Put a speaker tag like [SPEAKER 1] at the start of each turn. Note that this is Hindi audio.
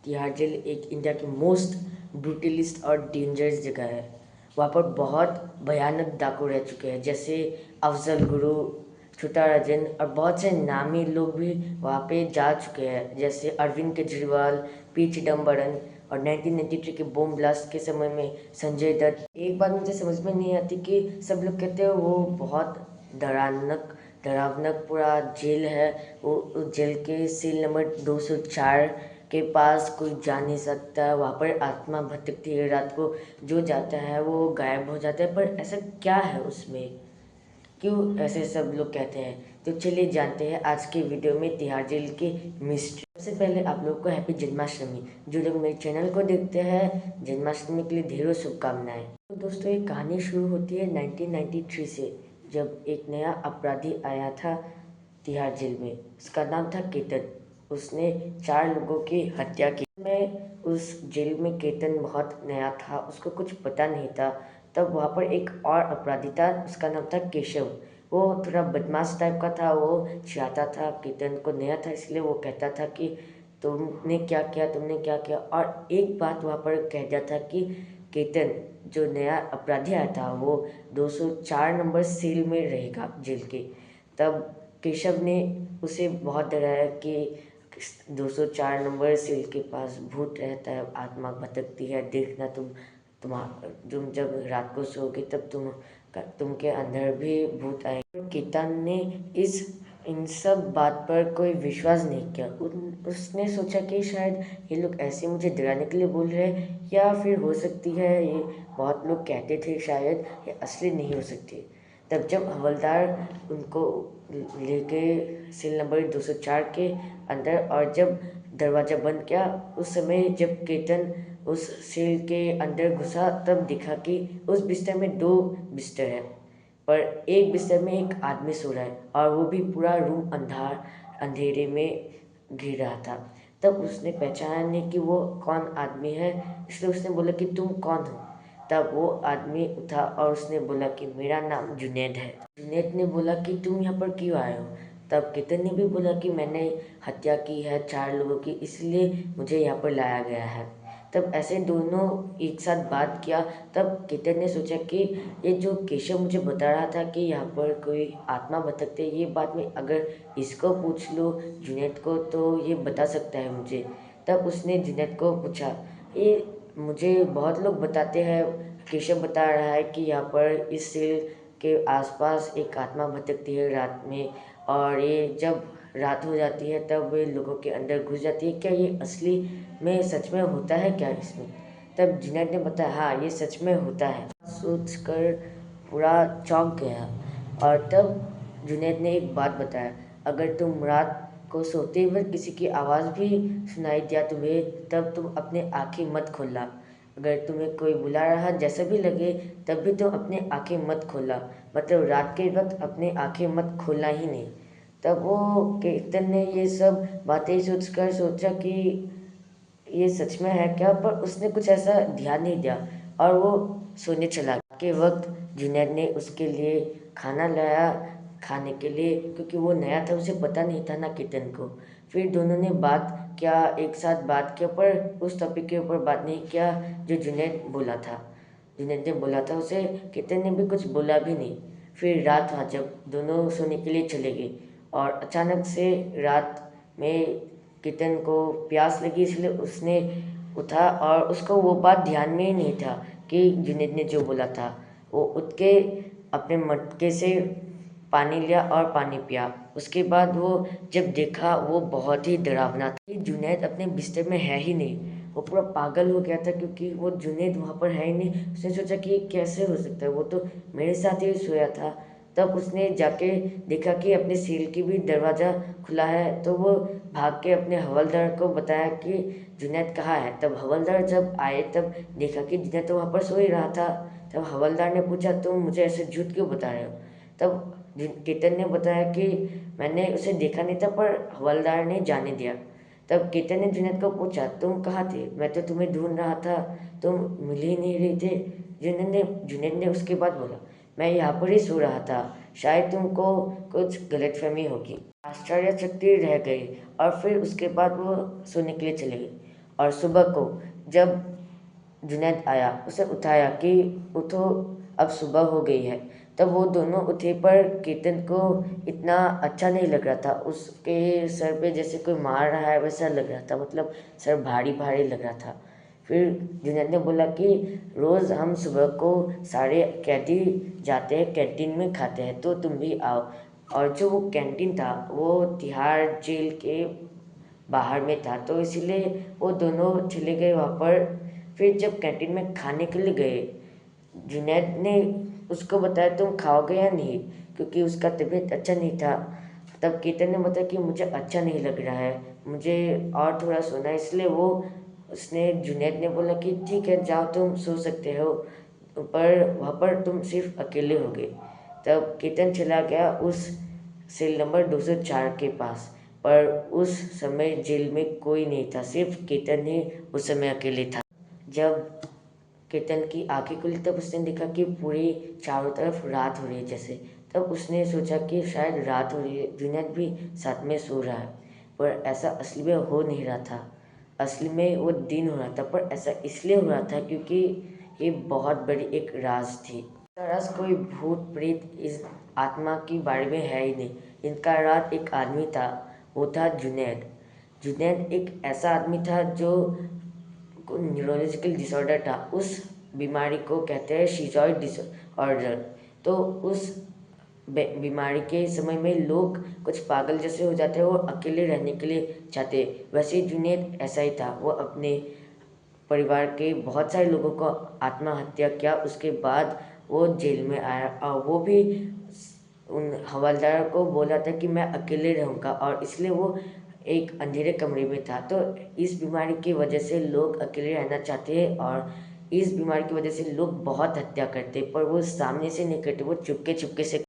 [SPEAKER 1] तिहाड़ जेल एक इंडिया की मोस्ट ब्रूटलिस्ट और डेंजरस जगह है। वहाँ पर बहुत भयानक डाकू रह चुके हैं, जैसे अफजल गुरु, छोटा राजन और बहुत से नामी लोग भी वहाँ पे जा चुके हैं, जैसे अरविंद केजरीवाल, पी चिदम्बरम और 1993 के बॉम्ब ब्लास्ट के समय में संजय दत्त। एक बात मुझे समझ में नहीं आती कि सब लोग कहते हैं वो बहुत डरावनक पूरा जेल है। वो उस जेल के सेल नंबर 204 के पास कोई जा नहीं सकता। वहाँ पर आत्मा भटकती है, रात को जो जाता है वो गायब हो जाता है। पर ऐसा क्या है उसमें, क्यों ऐसे सब लोग कहते हैं? तो चलिए जानते हैं आज के वीडियो में तिहाड़ जेल की मिस्ट्री। सबसे पहले आप लोगों को हैप्पी जन्माष्टमी। जो लोग मेरे चैनल को देखते हैं, जन्माष्टमी के लिए ढेरों शुभकामनाएं। तो दोस्तों, ये कहानी शुरू होती है 1993 से, जब एक नया अपराधी आया था तिहाड़ जेल में। उसका नाम था केतन। उसने 4 लोगों की हत्या की। मैं उस जेल में केतन बहुत नया था, उसको कुछ पता नहीं था। तब वहाँ पर एक और अपराधी था, उसका नाम था केशव। वो थोड़ा बदमाश टाइप का था। वो चाहता था, केतन को नया था इसलिए वो कहता था कि तुमने क्या किया, तुमने क्या किया। और एक बात वहाँ पर कह दिया था कि केतन जो नया अपराधी आया था वो 204 नंबर सेल में रहेगा जेल के। तब केशव ने उसे बहुत डराया कि 204 नंबर सेल के पास भूत रहता है, आत्मा भटकती है, देखना तुम जब रात को सोओगे तब तुम के अंदर भी भूत आएंगे। केतन ने इन सब बात पर कोई विश्वास नहीं किया। उसने सोचा कि शायद ये लोग ऐसे मुझे डराने के लिए बोल रहे हैं, या फिर हो सकती है ये बहुत लोग कहते थे शायद ये असली नहीं हो सकती। तब जब हवलदार उनको लेके सेल नंबर 204 के अंदर, और जब दरवाज़ा बंद किया, उस समय जब केतन उस सेल के अंदर घुसा तब देखा कि उस बिस्तर में 2 बिस्तर है, पर एक बिस्तर में एक आदमी सो रहा है और वो भी पूरा रूम अंधेरे में घिर रहा था। तब उसने पहचाना नहीं कि वो कौन आदमी है, इसलिए उसने बोला कि तुम कौन हो। तब वो आदमी उठा और उसने बोला कि मेरा नाम जुनैद है। जुनैद ने बोला कि तुम यहाँ पर क्यों आए हो? तब केतन ने भी बोला कि मैंने हत्या की है 4 लोगों की, इसलिए मुझे यहाँ पर लाया गया है। तब ऐसे दोनों एक साथ बात किया। तब केतन ने सोचा कि ये जो केशव मुझे बता रहा था कि यहाँ पर कोई आत्मा भटकते, ये बात मैं अगर इसको पूछ लूँ जुनैद को तो ये बता सकता है मुझे। तब उसने जुनैद को पूछा, ये मुझे बहुत लोग बताते हैं, केशव बता रहा है कि यहाँ पर इस सेल के आसपास एक आत्मा भटकती है रात में, और ये जब रात हो जाती है तब वे लोगों के अंदर घुस जाती है। क्या ये असली में सच में होता है क्या इसमें? तब जुनैद ने बताया, हाँ ये सच में होता है। सोच कर पूरा चौंक गया। और तब जुनैद ने एक बात बताया, अगर तुम रात को सोते वक्त किसी की आवाज़ भी सुनाई दिया तुम्हें, तब तुम अपने आँखें मत खोलना। अगर तुम्हें कोई बुला रहा जैसा भी लगे, तब भी तुम अपने आँखें मत खोलना। मतलब रात के वक्त अपने आँखें मत खोलना ही नहीं। तब वो केतन ने ये सब बातें सोचकर सोचा कि ये सच में है क्या, पर उसने कुछ ऐसा ध्यान नहीं दिया और वो सोने चला गया। के वक्त जुनैद ने उसके लिए खाना लाया खाने के लिए, क्योंकि वो नया था, उसे पता नहीं था ना केतन को। फिर दोनों ने बात किया, एक साथ बात किया, पर उस टॉपिक के ऊपर बात नहीं किया जो जुनैद बोला था। जुनैद ने बोला था उसे, केतन ने भी कुछ बोला भी नहीं। फिर रात हुआ जब दोनों सोने के लिए चले गए, और अचानक से रात में केतन को प्यास लगी, इसलिए उसने उठा और उसको वो बात ध्यान में ही नहीं था कि जुनैद ने जो बोला था। वो उठ के अपने मटके से पानी लिया और पानी पिया। उसके बाद वो जब देखा वो बहुत ही डरावना था कि जुनैद अपने बिस्तर में है ही नहीं। वो पूरा पागल हो गया था, क्योंकि वो जुनैद वहाँ पर है ही नहीं। उसने सोचा कि ये कैसे हो सकता है, वो तो मेरे साथ ही सोया था। तब उसने जाके देखा कि अपने सेल की भी दरवाज़ा खुला है, तो वो भाग के अपने हवलदार को बताया कि जुनैद कहाँ है। तब हवलदार जब आए तब देखा कि जुनैद तो वहाँ पर सो ही रहा था। तब हवलदार ने पूछा, तुम मुझे ऐसे झूठ क्यों बता रहे हो? तब केतन ने बताया कि मैंने उसे देखा नहीं था, पर हवलदार ने जाने दिया। तब केतन ने जुनैद को पूछा, तुम कहाँ थे? मैं तो तुम्हें ढूंढ रहा था, तुम मिल ही नहीं रहे थे। जुनैद ने उसके बाद बोला, मैं यहाँ पर ही सो रहा था, शायद तुमको कुछ गलतफहमी होगी। आश्चर्यचकित रह गई और फिर उसके बाद वो सोने के लिए चले गए। और सुबह को जब जुनैद आया उसे उठाया कि उठो, अब सुबह हो गई है। तब वो दोनों उठे पर केतन को इतना अच्छा नहीं लग रहा था। उसके सर पे जैसे कोई मार रहा है वैसा लग रहा था, मतलब सर भारी भारी लग रहा था। फिर जुनैद ने बोला कि रोज़ हम सुबह को सारे कैदी जाते हैं कैंटीन में खाते हैं, तो तुम भी आओ। और जो वो कैंटीन था वो तिहाड़ जेल के बाहर में था, तो इसीलिए वो दोनों चले गए वहाँ पर। फिर जब कैंटीन में खाने के लिए गए, जुनैद ने उसको बताया तुम खाओगे या नहीं, क्योंकि उसका तबीयत अच्छा नहीं था। तब केतन ने बताया कि मुझे अच्छा नहीं लग रहा है, मुझे और थोड़ा सोना है। इसलिए वो उसने जुनैद ने बोला कि ठीक है जाओ तुम सो सकते हो, पर वहाँ पर तुम सिर्फ अकेले होगे। तब केतन चला गया उस सेल नंबर 204 के पास, पर उस समय जेल में कोई नहीं था, सिर्फ केतन ही उस समय अकेले था। जब केतन की आंखें खुली तब उसने देखा कि पूरी चारों तरफ रात हो रही है जैसे। तब उसने सोचा कि शायद रात हो रही है, जुनैद भी साथ में सो रहा है, पर ऐसा असली में हो नहीं रहा था। असली में वो दिन हो रहा था, पर ऐसा इसलिए हो रहा था क्योंकि ये बहुत बड़ी एक राज थी। इसका राज कोई भूत प्रेत इस आत्मा के बारे में है ही नहीं। इनका राज एक आदमी था, वो था जुनैद। जुनैद एक ऐसा आदमी था जो को न्यूरोलॉजिकल डिसऑर्डर था। उस बीमारी को कहते हैं शिजॉइड डिसऑर्डर। तो उस बीमारी के समय में लोग कुछ पागल जैसे हो जाते हैं, वो अकेले रहने के लिए चाहते। वैसे ही जुनैद ऐसा ही था, वो अपने परिवार के बहुत सारे लोगों को आत्महत्या किया। उसके बाद वो जेल में आया और वो भी उन हवलदार को बोला था कि मैं अकेले रहूँगा, और इसलिए वो एक अंधेरे कमरे में था। तो इस बीमारी की वजह से लोग अकेले रहना चाहते हैं, और इस बीमारी की वजह से लोग बहुत हत्या करते, पर वो सामने से नहीं करते, वो चुपके चुपके से